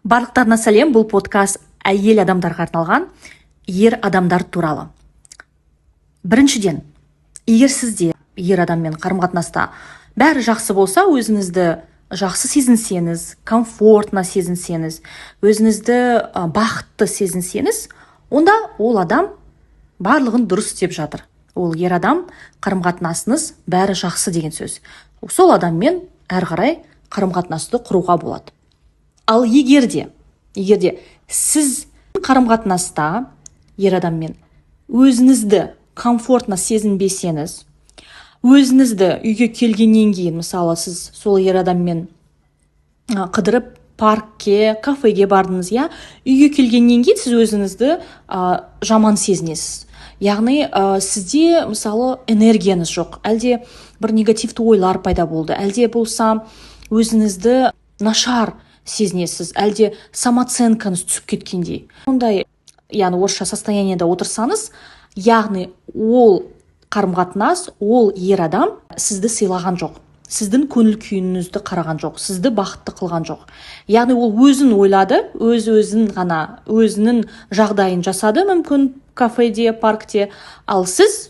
Барлықтарына сәлем, бұл подкаст әйел адамдарға арналған, ер адамдар туралы. Біріншіден, егер сізде ер адаммен қарым-қатынаста бәрі жақсы болса, өзіңізді жақсы сезінсеңіз, комфортно сезінсеңіз, өзіңізді бақытты сезінсеңіз, онда ол адам барлығын дұрыс істеп жатыр. Ол ер адам қарым-қатынасыңыз бәрі жақсы деген сөз. Сол адаммен әрі қарай қарым-қатынасты құруға болады. Ал егерде сіз қарым-қатынаста ер адаммен өзіңізді комфортно сезінбесеңіз, өзіңізді үйге келгеннен кейін, мысалы, сіз сол ер адаммен қыдырып паркке, кафеге бардыңыз, үйге келгеннен кейін сіз өзіңізді жаман сезінесіз. Яғни сізде, мысалы, энергияңыз жоқ, әлде бір негативті ойлар пайда болды, әлде болса өзіңізді нашар сезінесіз, әлде самооценкаңыз түсіп кеткендей. Ондай, орысша состояниеда отырсаңыз, яғни ол қарым-қатынас, ол ер адам сізді сыйлаған жоқ, сіздің көңіл күйіңізді қараған жоқ, сізді бақытты қылған жоқ. Яғни ол өзін ойлады, өзінің жағдайын жасады, мүмкін кафеде, паркте, ал сіз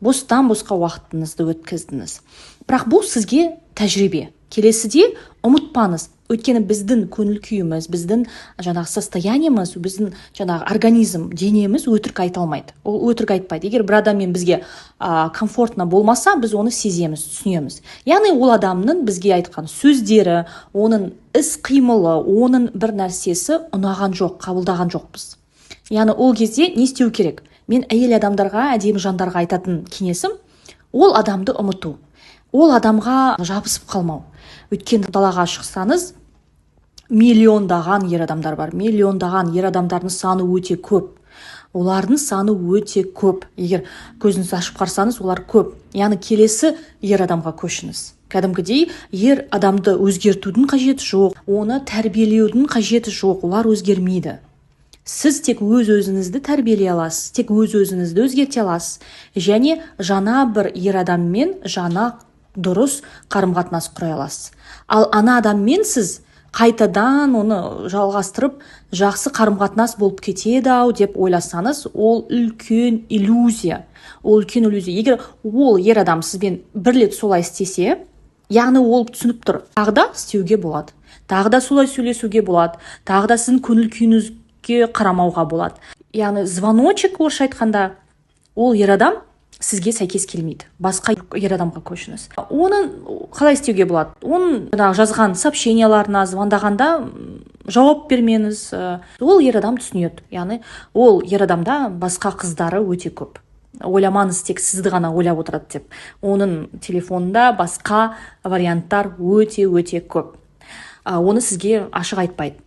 бостан-босқа уақытыңызды өткіздіңіз. Бірақ бұл сізге тәжірибе. Келесіде ұмытпаңыз, өйткені біздің көңіл күйіміз, біздің состояниеміз, біздің организм, денеміз өтірік айта алмайды. Ол өтірік айтпайды. Егер бір адаммен бізге комфортно болмаса, біз оны сеземіз, түсінеміз. Яғни ол адамның бізге айтқан сөздері, оның іс-қимылы, оның бір нәрсесі ұнаған жоқ, қабылдаған жоқпыз. Яғни ол кезде не істеу керек? Мен әйел адамдарға, әдемі жандарға айтатын кеңесім, ол адамды ұмыту. Ол адамға жабысып қалмау. Өйткені далаға шықсаңыз, миллиондаған ер адамдар бар. Миллиондаған ер адамдардың саны өте көп. Олардың саны өте көп. Егер көзіңізді ашып қарсаңыз, олар көп. Яғни келесі ер адамға көшіңіз. Кәдімгідей ер адамды өзгертудің қажеті жоқ, оны тәрбиелеудің қажеті жоқ, олар өзгермейді. Сіз тек өз-өзіңізді тәрбиелей аласыз, тек өз-өзіңізді өзгерте аласыз. Және жаңа бір ер адаммен жаңа дұрыс қарым-қатынас құрай аласыз. Ал ана адаммен сіз қайтадан оны жалғастырып, жақсы қарым-қатынас болып кетеді-ау деп ойласаңыз, ол үлкен иллюзия. Егер ол ер адам сізбен бір рет солай істесе, яғни ол түсініп тұр, тағы да істеуге болады, тағы да солай сөйлесуге болады, тағы да сіздің көңіл күйіңізге қарамауға болады. Яғни звоночек, орысша айтқанда, ол ер адам сізге сәйкес келмейді. Басқа ер адамға көшіңіз. Оның қалай істеуге болады? Оның жазған сообщенияларына, звондағанда жауап бермеңіз. Ол ер адам түсінеді. Яғни ол ер адамда басқа қыздары өте көп. Ойламаңыз, тек сізді ғана ойлап отырады деп. Оның телефонында басқа варианттар өте көп. Оны сізге ашық айтпайды.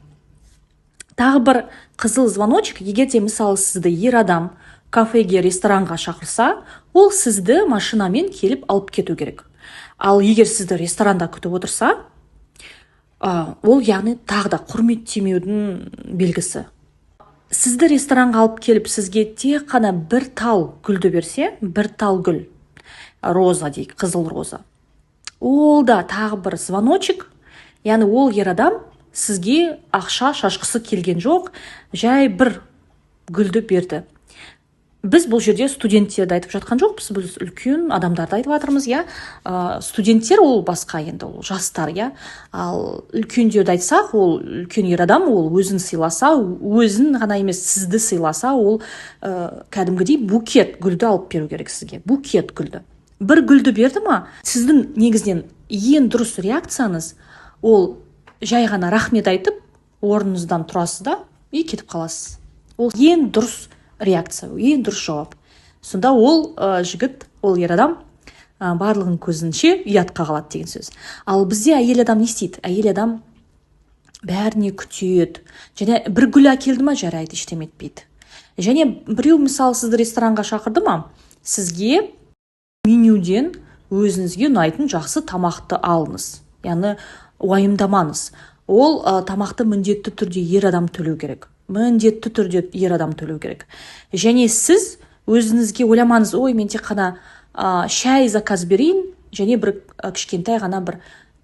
Тағы бір қызыл звоночек, егер де мысалы сізді ер адам кафеге, ресторанға шақырса, ол сізді машинамен келіп алып кету керек. Ал егер сізді ресторанда күтіп отырса, ол яғни тағы да құрметтемеудің белгісі. Сізді ресторанға алып келіп, сізге тек қана бір тал гүлді берсе, бір тал гүл, роза дейік, қызыл роза. Ол да тағы бір звоночек, яғни ол ер адам сізге ақша шашқысы келген жоқ, жай бір гүлді берді. Біз бұл жерде студенттерді айтып жатқан жоқпыз, біз үлкен адамдарды айтып жатырмыз, студенттер ол басқа, енді ол жастар, ал үлкендерді айтсақ, ол үлкен ер адам, ол өзін сыйласа, өзін ғана емес сізді сыйласа, ол кәдімгідей букет гүлді алып беру керек сізге, букет гүлді. Бір гүлді берді ма, сіздің негізінен ең дұрыс реакцияңыз, ол жай ғана рахмет айтып, орныңыздан тұрасыз да, кетіп қаласыз. Ол ең дұрыс реакция, ең дұрыс жауап. Сонда ол жігіт, ол ер адам барлығын көзінше ұятқа қалады деген сөз. Ал бізде әйел адам не істейді? Әйел адам бәріне күтеді. Және бір гүл әкелді ма, жарайды, ештеме етпейді. Және біреу, мысалы, сізді ресторанға шақырды ма, сізге менюден өзіңізге ұнайтын жақсы тамақты алыңыз. Яғни уайымдамаңыз. Ол тамақты міндетті түрде ер адам төлеу керек. Міндетті түрде ер адам төлеу керек. Және сіз өзіңізге ойламаңыз, мен тек қана шай заказ берейін, және бір кішкентай ғана бір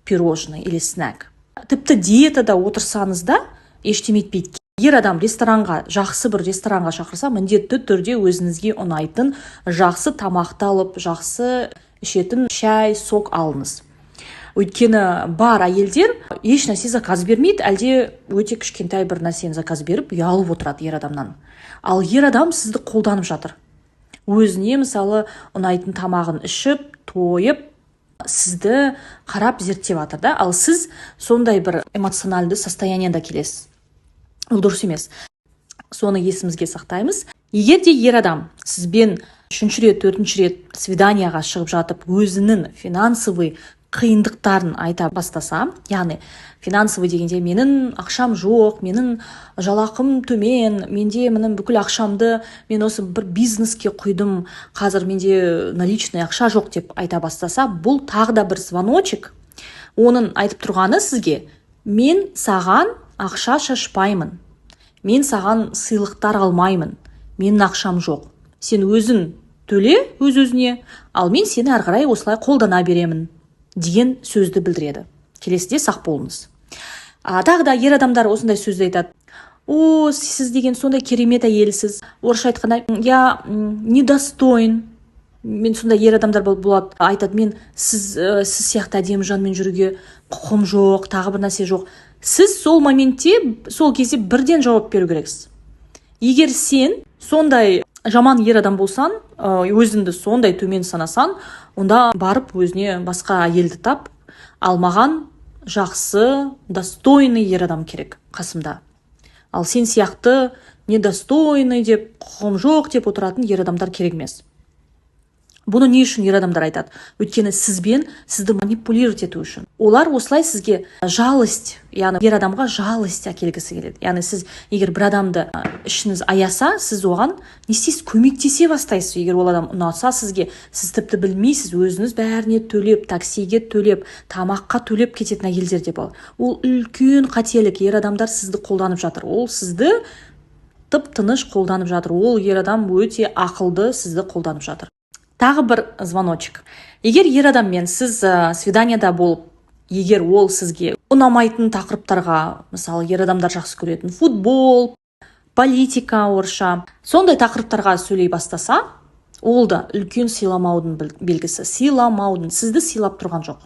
пирожный или снэк. Тіпті диетада отырсаңыз да, ештеме етпейді. Ер адам ресторанға, жақсы бір ресторанға шақырса, міндетті түрде өзіңізге ұнайтын жақсы тамақты алып, жақсы ішетін шай, сок алыңыз. Өйткені бар әйелдер еш нәрсе заказ бермейді, әлде өте кішкентай бір нәрсені заказ беріп ұялып отырады ер адамнан. Ал ер адам сізді қолданып жатыр. Өзіне мысалы ұнайтын тамағын ішіп, тойып, сізді қарап зерттеп жатыр да. Ал сіз сондай бір эмоциональды состояниеда келесіз. Ол дұрыс емес. Соны есімізге сақтаймыз. Егер де ер адам сізбен 3-ші рет, 4-ші рет свиданияға шығып жатып, өзінің финансовый қиындықтарын айта бастаса, яғни финансовый дегенде менің ақшам жоқ, менің жалақым төмен, менде менің бүкіл ақшамды мен осы бір бизнеске құйдым, қазір менде наличный ақша жоқ деп айта бастаса, бұл тағы да бір звоночек. Оның айтып тұрғаны сізге: мен саған ақша шашпаймын, мен саған сыйлықтар алмаймын, менің ақшам жоқ, сен өзің төле өз-өзіне, ал мен сені ары қарай осылай қолдана беремін деген сөзді білдіреді. Келесіде сақ болыңыз. Тағы да ер адамдар осындай сөзді айтады: о, сіз деген сондай керемет әйелсіз. Орысша айтқанда, я недостоин. Мен сондай ер адамдар болады, айтады: мен сіз сияқты әдемі жанмен жүруге құқым жоқ, тағы бір нәрсе жоқ. Сіз сол моментте, сол кезде бірден жауап беру керексіз. Егер сен сондай жаман ер адам болсан, өзіңді сондай төмен санасан, онда барып өзіне басқа әйелді тап, ал маған жақсы, достойный ер адам керек қасымда. Ал сен сияқты недостойный деп, құқым жоқ деп отыратын ер адамдар керек емес. Бұны не үшін ер адамдар айтады? Өйткені сізді манипулировать ету үшін. Олар осылай сізге жалость, яғни ер адамға жалость әкелгісі келеді. Яғни сіз егер бір адамды ішіңіз аяса, сіз оған не істейсіз? Көмектесе бастайсыз. Егер ол адам ұнаса сізге, сіз тіпті білмейсіз, өзіңіз бәріне төлеп, таксиге төлеп, тамаққа төлеп кететін әйелдер де бар. Ол үлкен қателік. Ер адамдар сізді қолданып жатыр. Ол сізді тып-тыныш қолданып жатыр. Ол ер адам өте ақылды сізді қолданып жатыр. Тағы бір звоночек. Егер ер адаммен сіз свиданияда болып, егер ол сізге ұнамайтын тақырыптарға, мысалы ер адамдар жақсы көретін футбол, политика, орысша, сондай тақырыптарға сөйлей бастаса, ол да үлкен сыйламаудың белгісі. Сыйламаудың, сізді сыйлап тұрған жоқ.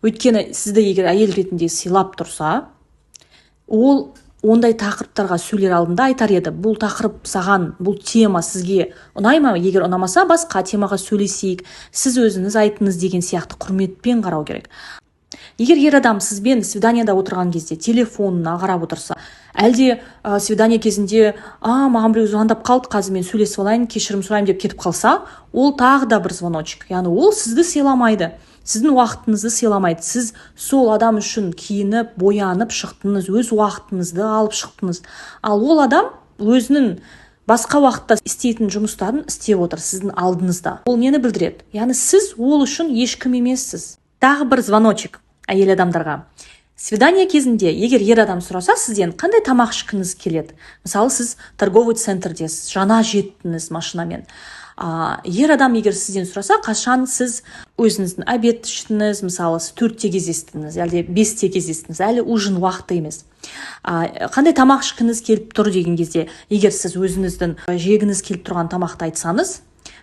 Өйткені сізді егер әйел ретінде сыйлап тұрса, ол ондай тақырыптарға сөйлер алдында айтар еді: бұл тақырып саған, бұл тема сізге ұнай ма? Егер ұнамаса, басқа темаға сөйлесейік, сіз өзіңіз айтыңыз деген сияқты құрметпен қарау керек. Егер ер адам сізбен свиданияда отырған кезде телефонына қарап отырса, әлде свидания кезінде маған біреу звондап қалды, қазір мен сөйлесіп алайын, кешірім сұрайын деп кетіп қалса, ол тағы да бір звоночек. Яғни ол сізді сыйламайды, сіздің уақытыңызды сыйламайды. Сіз сол адам үшін киініп, боянып шықтыңыз, өз уақытыңызды алып шықтыңыз. Ал ол адам өзінің басқа уақытта істейтін жұмыстарын істеп отыр сіздің алдыңызда. Ол нені білдіреді? Яғни сіз ол үшін ешкім емессіз. Тағы бір звоночек әйел адамдарға. Свидания кезінде, егер ер адам сұраса сізден, қандай тамақ ішкіңіз келеді? Мысалы, сіз торговый центрдесіз, жаңа жеттіңіз машинамен. Ер адам егер сізден сұраса, қашан сіз өзіңіздің обед іштіңіз, мысалы, сіз 4-те кездестіңіз, әлде 5-те кездестіңіз, әлі ужин уақыты емес. Қандай тамақ ішкіңіз келіп тұр деген кезде, егер сіз өзіңіздің жегіңіз келіп тұрған тамақты айтсаңыз,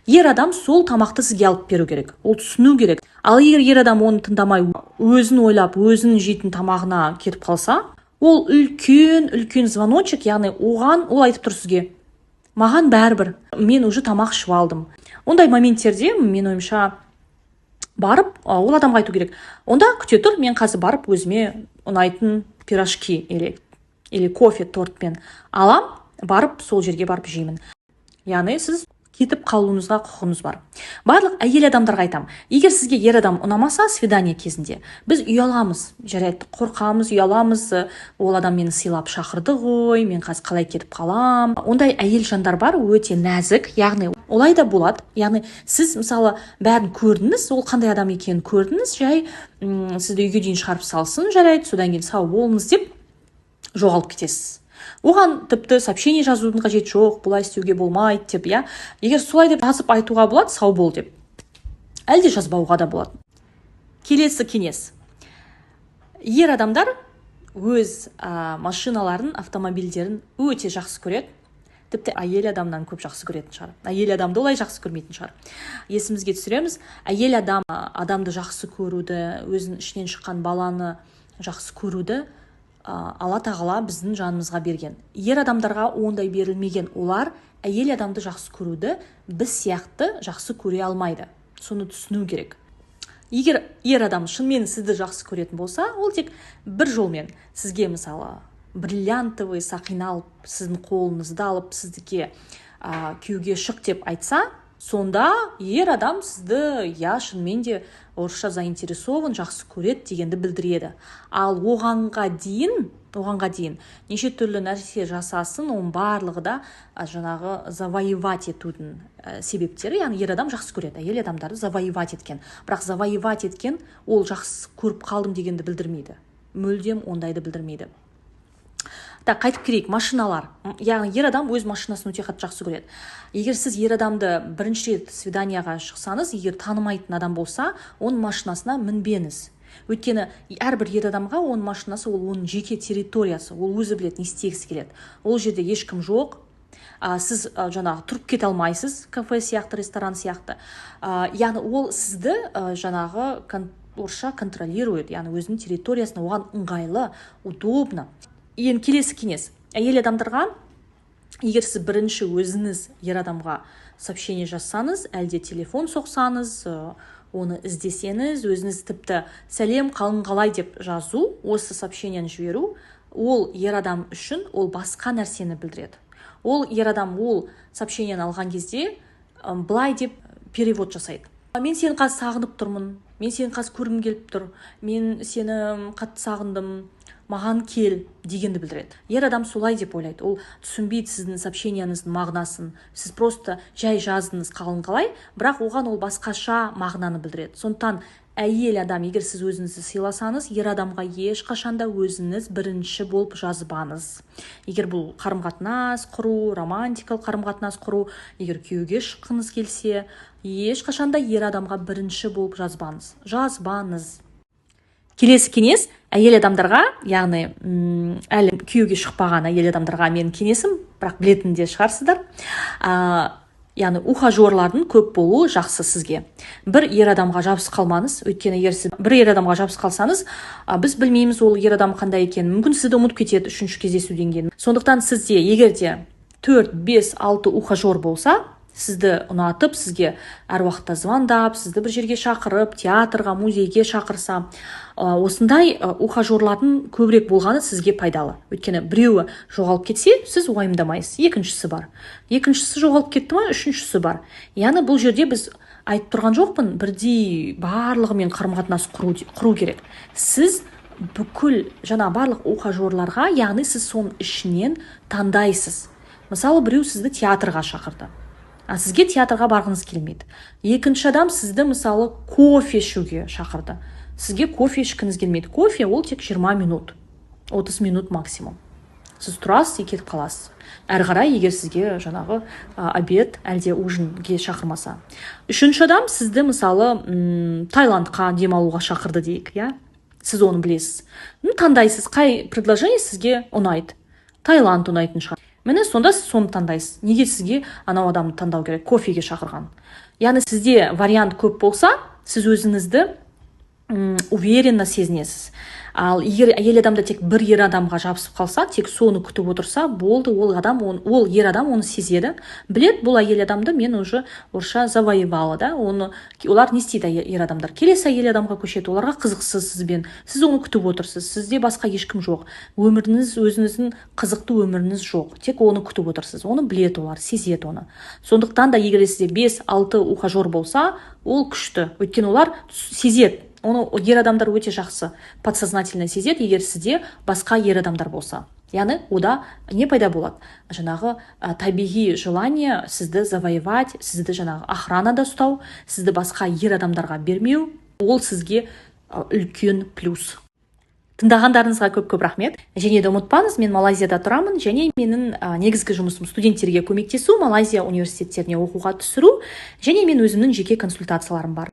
ер адам сол тамақты сізге алып беру керек. Ол түсіну керек. Ал егер ер адам оны тыңдамай, өзін ойлап, өзінің жейтін тамағына кетіп қалса, ол үлкен звоночек, яғни оған ол айтып тұр сізге: маған бәрібір, мен уже тамақ ішіп алдым. Ондай моменттерде, мен ойымша, барып, ол адамға айту керек: онда күте тұр, мен қазір барып өзіме ұнайтын пирожки или кофе тортпен алам, барып сол жерге барып жеймін. Яғни сіз кетіп қалуыңызға құқыңыз бар. Барлық әйел адамдарға айтам: егер сізге ер адам ұнамаса свидания кезінде, біз ұяламыз, жарайды, қорқамыз, ұяламыз, ол адам мені сыйлап шақырды ғой, мен қазір қалай кетіп қалам. Ондай әйел жандар бар, өте нәзік, яғни олай да болады. Яғни сіз мысалы бәрін көрдіңіз, ол қандай адам екенін көрдіңіз, жай сізді үйге дейін шығарып салсын, жарайды, содан кейін сау болыңыз деп жоғалып кетесіз. Оған тіпті сообщение жазудың қажеті жоқ, бұлай істеуге болмайды деп, я. Егер солай деп жазып айтуға болады, сау бол деп. Әлде жазбауға да болады. Келесі кеңес. Ер адамдар өз машиналарын, автомобильдерін өте жақсы көреді. Тіпті әйел адамнан көп жақсы көретін шығар. Әйел адамды олай жақсы көрмейтін шығар. Есімізге түсіреміз, әйел адамды жақсы көруді, өзінің ішінен шыққан баланы жақсы көруді Алла тағала біздің жанымызға берген. Ер адамдарға ондай берілмеген. Олар әйел адамды жақсы көруді біз сияқты жақсы көре алмайды. Соны түсіну керек. Егер ер адам шынымен сізді жақсы көретін болса, ол тек бір жолмен сізге мысалы бриллиантовый сақина алып, сіздің қолыңызды алып, сіздіке күйеуге шық деп айтса, сонда ер адам сізді шынымен де орысша заинтересован, жақсы көреді дегенді білдіреді. Ал оғанға дейін неше түрлі нәрсе жасасын, оның барлығы да жаңағы завоевать етудің себептері. Яғни ер адам жақсы көреді, әйел адамдарды завоевать еткен. Бірақ завоевать еткен ол жақсы көріп қалдым дегенді білдірмейді. Мүлдем ондайды білдірмейді. Қайтып керейік, машиналар. Яғни ер адам өз машинасын өте қатты жақсы көреді. Егер сіз ер адамды бірінші рет свиданияға шықсаңыз, егер танымайтын адам болса, оның машинасына мінбеңіз. Өйткені әрбір ер адамға оның машинасы, ол оның жеке территориясы, ол өзі біледі, не істегісі келеді. Ол жерде ешкім жоқ. Сіз жаңағы тұрып кете алмайсыз, кафе сияқты, ресторан сияқты. Яғни ол сізді жаңағы орысша контролирует, яғни өзінің территориясына, оған ыңғайлы, удобно. Ең келесі кеңес. Әйел адамдарға, егер сіз бірінші өзіңіз ер адамға сообщение жазсаңыз, әлде телефон соқсаңыз, оны іздесеңіз, өзіңіз тіпті сәлем, қалың қалай деп жазу, осы сообщениені жіберу, ол ер адам үшін ол басқа нәрсені білдіреді. Ол ер адам ол сообщениені алған кезде былай деп перевод жасайды. Мен сені қазір сағынып тұрмын, мен сені қазір көргім келіп тұр, мен сені қатты сағындым, маған кел дегенді білдіреді. Ер адам солай деп ойлайды. Ол түсінбейді сіздің сообщениеңіздің мағынасын. Сіз просто жай жаздыңыз қалың қалай, бірақ оған ол басқаша мағынаны білдіреді. Сондықтан әйел адам, егер сіз өзіңізді сыйласаңыз, ер адамға ешқашанда өзіңіз бірінші болып жазбаңыз. Егер бұл қарым-қатынас құру, романтикалық қарым-қатынас құру, егер күйеуге шыққыңыз келсе, ешқашанда ер адамға бірінші болып жазбаңыз. Келесі кеңес әйел адамдарға, яғни әлі күйеуге шықпаған әйел адамдарға мен кеңесім, бірақ білетін де шығарсыздар. Яғни ухажерлардың көп болуы жақсы сізге. Бір ер адамға жабысып қалмаңыз, өйткені егер сіз бір ер адамға жабысып қалсаңыз, біз білмейміз ол ер адам қандай екенін, мүмкін сізді ұмытып кетеді үшінші кездесуден кейін. Сондықтан сізде егер де 4, 5, 6 ухажер болса, сізді ұнатып, сізге әр уақытта звондап, сізді бір жерге шақырып, театрға, музейге шақырса, осындай ухажерлардың көбірек болғаны сізге пайдалы. Өйткені біреуі жоғалып кетсе, сіз уайымдамайсыз, екіншісі бар. Екіншісі жоғалып кетті ма, үшіншісі бар. Яғни бұл жерде біз айтып тұрған жоқпын, бірдей барлығымен қарым-қатынас құру керек. Сіз бүкіл барлық ухажерларға, яғни сіз соның ішінен таңдайсыз. Мысалы, біреу сізді театрға шақырды. Сізге театрға барғыңыз келмейді. Екінші адам сізді мысалы кофе ішуге шақырды. Сізге кофе ішкіңіз келмейді. Кофе ол тек 20 минут, 30 минут максимум. Сіз тұрасыз и кетіп қаласыз. Әрі қарай егер сізге обед әлде ужинге шақырмаса. Үшінші адам сізді мысалы Таиландқа демалуға шақырды дейік, сіз оны білесіз. Таңдайсыз, қай предложение сізге ұнайды. Таиланд ұнайтын шығар. Міне сонда сіз соны таңдайсыз. Неге сізге анау адамды таңдау керек, кофеге шақырған? Яғни сізде вариант көп болса, сіз өзіңізді уверенно сезінесіз. Ал егер әйел адамда тек бір ер адамға жабысып қалса, тек соны күтіп отырса, болды, ол ер адам оны сезеді. Білет, бұл әйел адамды мен уже орысша завоевала, олар не істейді ер адамдар? Келесі әйел адамға көшеді, оларға қызықсыз сізбен. Сіз оны күтіп отырсыз, сізде басқа ешкім жоқ. Өміріңіз, өзіңіздің қызықты өміріңіз жоқ. Тек оны күтіп отырсыз. Оны білет олар, сезеді оны. Сондықтан да егер сізде 5-6 ухажер болса, ол күшті. Өйткені олар сезеді. Оны ер адамдар өте жақсы подсознательно сезеді, егер сізде басқа ер адамдар болса. Яғни ода не пайда болады? Табиғи желание сізді завоевать, сізді охранада ұстау, сізді басқа ер адамдарға бермеу, ол сізге үлкен плюс. Тыңдағандарыңызға көп рахмет. Және де ұмытпаңыз, мен Малайзияда тұрамын, және менің негізгі жұмысым студенттерге көмектесу, Малайзия университеттеріне оқуға түсіру, және мен өзімнің жеке консультацияларым бар.